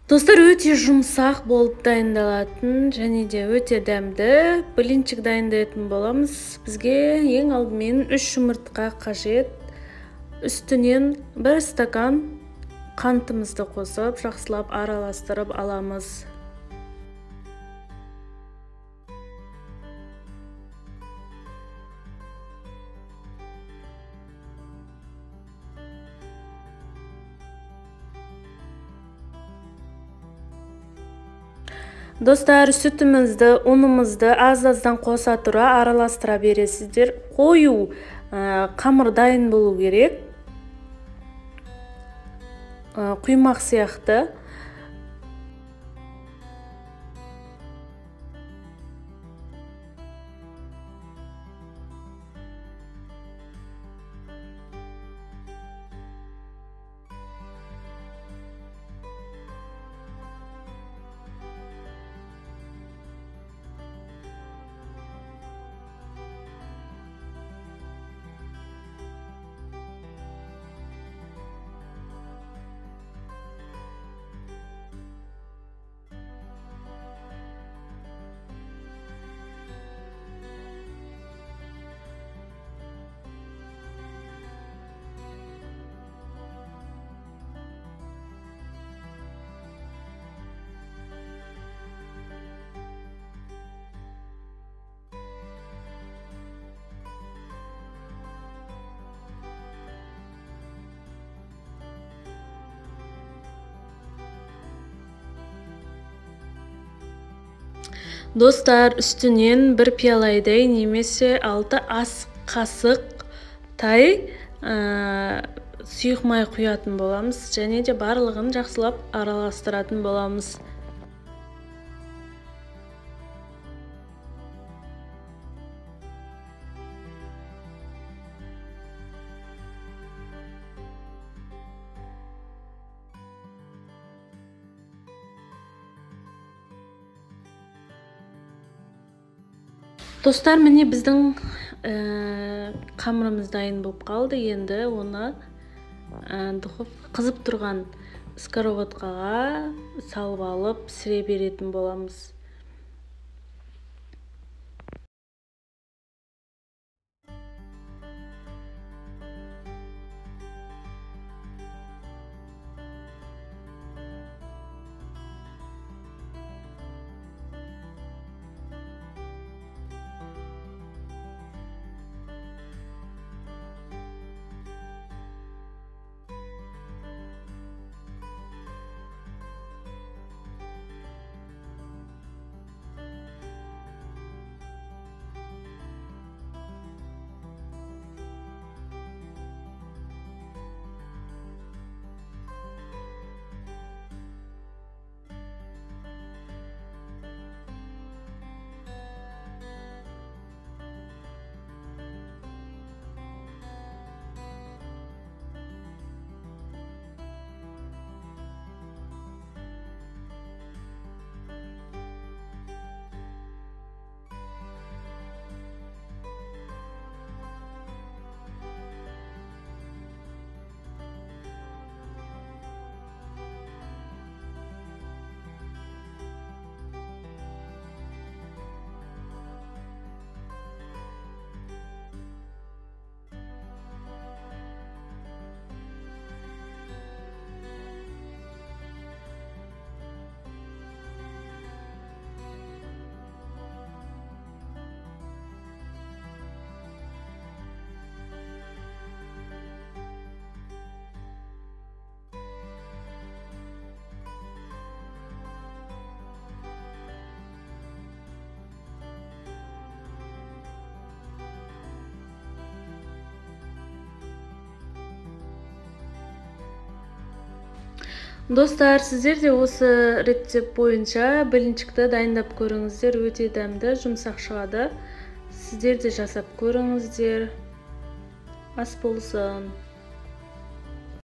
Достар, өте жұмсақ болып дайындалатын және де өте дәмді блинчик дайындайтын боламыз. Бізге ең алдымен 3 жұмыртқа қажет. Үстінен 1 стакан қантымызды қосып, жақсылап араластырып аламыз. Достар, сүтімізді, ұнымызды аз-аздан қоса тұра араластыра бересіздер. Қою қамыр дайын болу керек. Құймақ сияқты. Достар, үстінен 1 пиалайдай немесе 6 ас қасық тай сұйық май құятын боламыз, және де барлығын жақсылап араластыратын боламыз. Достар, міне біздің қамырымыз дайын болып қалды. Енді оны қызып тұрған сковородкаға салып алып пісіре беретін боламыз. Достар, сіздер де осы рецепт бойынша блинчикті дайындап көріңіздер. Өте дәмді, жұмсақ шығады. Сіздер де жасап көріңіздер. Ас болсын.